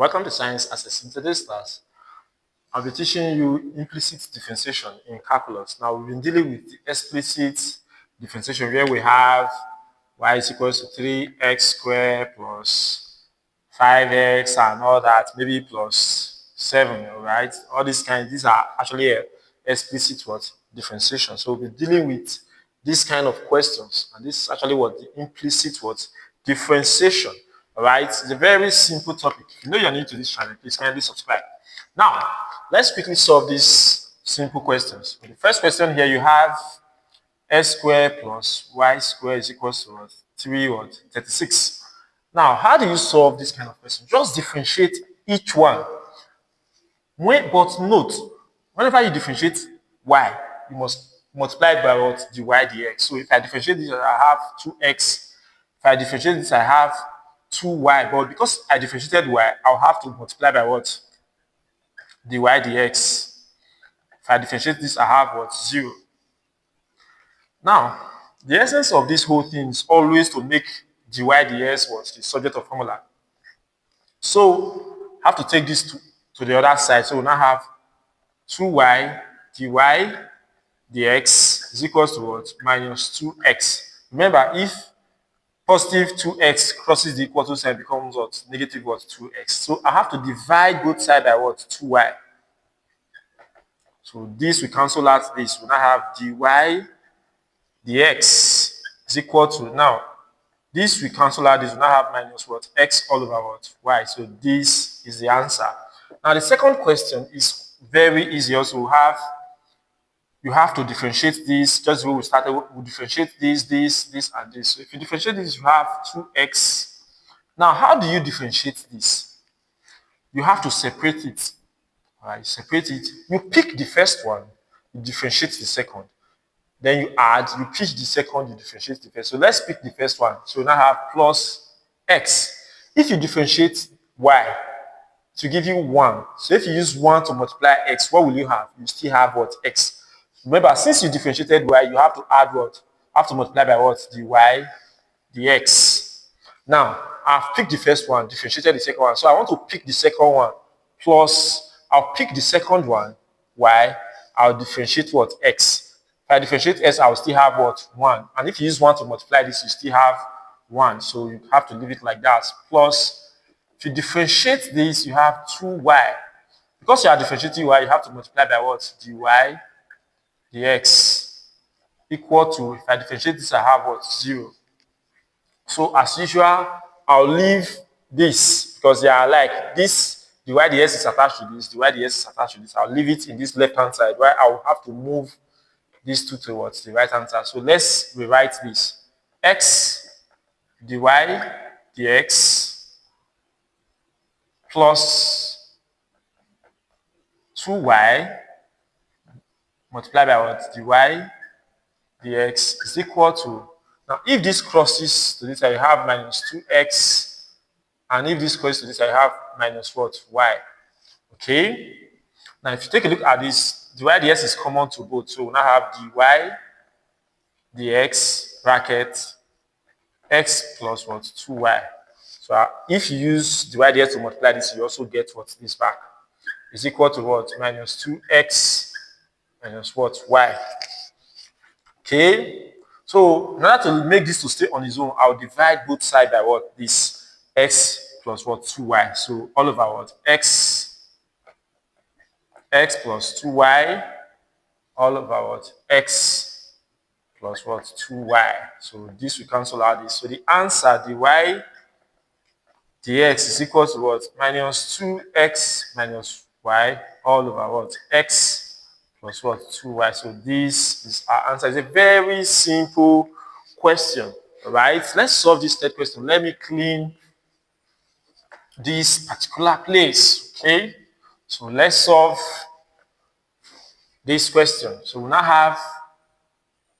Welcome to Science Access. In today's class, I'll be teaching you implicit differentiation in calculus. Now, we've been dealing with the explicit differentiation where we have y is equals to 3x squared plus 5x and all that, maybe plus 7, all right? All these are actually explicit what? Differentiation. So we'll be dealing with this kind of questions, and this is actually what the implicit what? Differentiation. All right, it's a very simple topic. If you know you're new to this channel, please kindly subscribe. Now, let's quickly solve these simple questions. For the first question here, you have x squared plus y squared is equals to what? 36. Now, how do you solve this kind of question? Just differentiate each one. But note, whenever you differentiate y, you must multiply it by what? Dy dx. So if I differentiate this, I have 2x. If I differentiate this, I have 2y. But because I differentiated y, I'll have to multiply by what? Dy dx. If I differentiate this, I have what? 0. Now, the essence of this whole thing is always to make dy dx what? The subject of formula. So, I have to take this to the other side. So, we now have 2y dy dx is equals to what? Minus 2x. Remember, if positive 2x crosses the equal to sign, becomes what? Negative what? 2x. So I have to divide both sides by what? 2y. So this we cancel out this. We now have dy dx is equal to, now this we cancel out this. We now have minus what? X all over what? Y. So this is the answer. Now the second question is very easy. Also, you have to differentiate this. Just the way we started, we differentiate this, and this. So if you differentiate this, you have 2x. Now, how do you differentiate this? You have to separate it. All right, separate it. You pick the first one, you differentiate the second. Then you add, you pick the second, you differentiate the first. So let's pick the first one. So we now have plus x. If you differentiate y, to give you 1. So if you use 1 to multiply x, what will you have? You still have what? X. Remember, since you differentiated y, you have to add what? Have to multiply by what? Dy dx. Now, I've picked the first one, differentiated the second one. So I want to pick the second one plus, I'll pick the second one, y, I'll differentiate what? X. If I differentiate x, I'll still have what? 1. And if you use 1 to multiply this, you still have 1. So you have to leave it like that. Plus, if you differentiate this, you have 2y. Because you are differentiating y, you have to multiply by what? Dy dx equal to, if I differentiate this, I have what? 0. So as usual, I'll leave this because they are like this. Dy dx is attached to this, dy dx is attached to this. I'll leave it in this left hand side where I'll have to move these two towards the right hand side. So let's rewrite this. X dy dx plus 2y multiplied by what? Dy dx is equal to, now if this crosses to this, I have minus 2x, and if this crosses to this, I have minus what? Y. Okay? Now if you take a look at this, dy dx is common to both, so we now have dy dx bracket x plus what? 2y. So if you use dy dx to multiply this, you also get what? This back is equal to what? Minus 2x minus what? Y. Okay? So in order to make this to stay on its own, I'll divide both sides by what? This x plus what? 2y. So all over what? X plus 2y all over what? X plus what? 2y. So this will cancel out this. So the answer, dy dx is equal to what? Minus 2x minus y all over what? X plus what? 2y. So this is our answer. It's a very simple question. All right, let's solve this third question. Let me clean this particular place. Okay, so let's solve this question. So we now have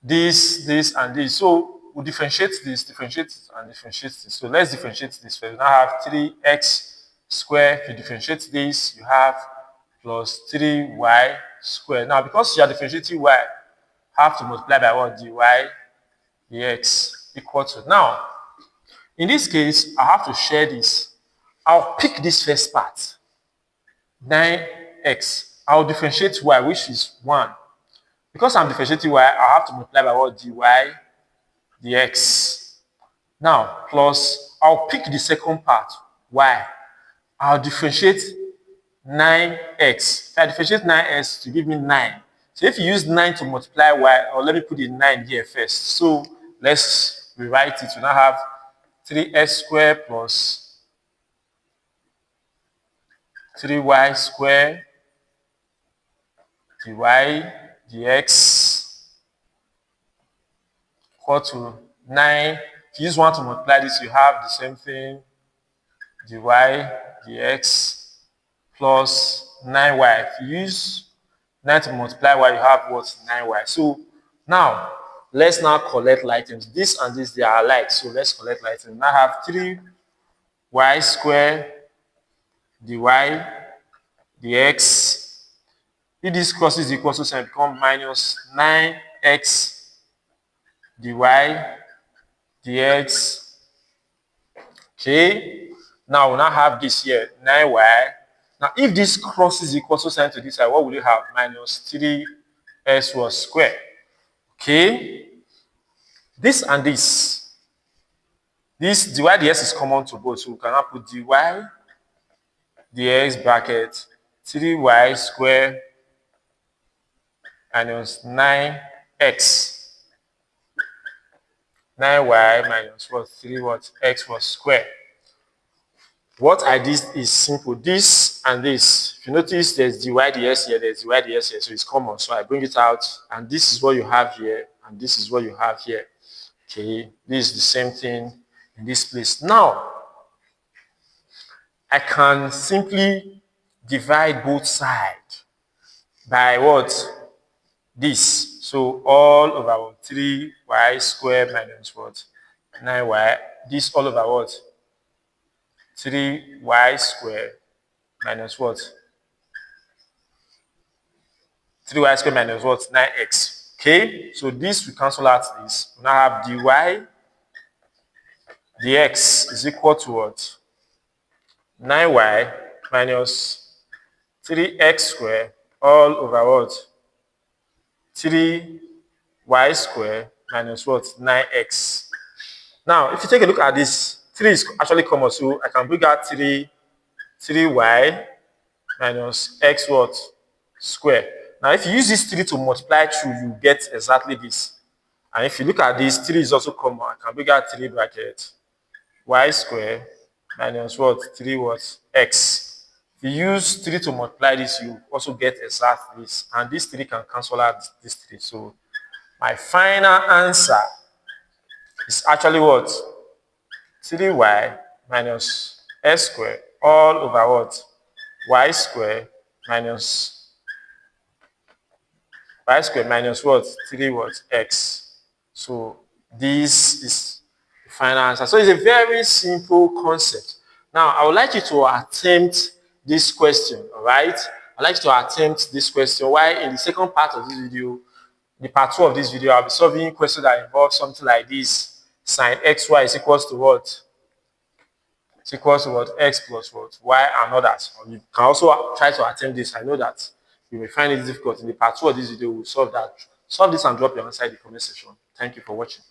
this, and this. So we'll differentiate this, and differentiate this. So let's differentiate this first. We now have 3x squared. If you differentiate this, you have plus 3y squared. Now, because you are differentiating y, have to multiply by what? Dy dx equal to. Now, in this case, I have to share this. I'll pick this first part, 9x. I'll differentiate y, which is 1. Because I'm differentiating y, I'll have to multiply by what? dy dx. Now, plus, I'll pick the second part, y. I'll differentiate 9x. If I differentiate 9x to give me 9. So if you use 9 to multiply y, or let me put the 9 here first. So let's rewrite it. We now have 3x squared plus 3y squared dy dx equal to 9. If you use 1 to multiply this, you have the same thing, dy dx plus 9y. If you use 9 to multiply y, you have what? 9y. So now, let's now collect items. This and this, they are alike. So let's collect items. Now I have 3y squared dy dx. If this crosses equal to sign, become minus 9x dy dx. Okay. Now we now have this here, 9y. Now if this crosses equal to sign to this side, what will you have? Minus 3s was square. Okay. This and this. This dy dx is common to both. So we can now put dy dx bracket 3y square minus 9x. 9y minus what? 3 what? X was square. What I did is simple. This and this. If you notice, there's dy dx here, there's dy dx here, so it's common. So I bring it out, and this is what you have here, and this is what you have here. Okay, this is the same thing in this place. Now, I can simply divide both sides by what? This. So all over 3y squared minus what? 9y. This all over what? 3y squared minus what? 3y squared minus what? 9x. Okay? So this we cancel out this. We now have dy dx is equal to what? 9y minus 3x squared all over what? 3y squared minus what? 9x. Now, if you take a look at this, 3 is actually common, so I can bring out 3y minus x what? Square. Now, if you use this 3 to multiply through, you get exactly this. And if you look at this, 3 is also common. I can bring out 3 bracket y square minus what? 3 what? X. If you use 3 to multiply this, you also get exact this. And this 3 can cancel out this 3. So my final answer is actually what? 3y minus s squared all over what? Y squared minus what? 3 what? X. So this is the final answer. So it's a very simple concept. Now, I would like you to attempt this question, all right? I'd like you to attempt this question. Why in the second part of this video, the part 2 of this video, I'll be solving questions that involve something like this. Sin xy is equals to what? It's equals to what? X plus what? Y and others. Or you can also try to attempt this. I know that you may find it difficult. In the part 2 of this video, we'll solve that. Solve this and drop your answer in the comment section. Thank you for watching.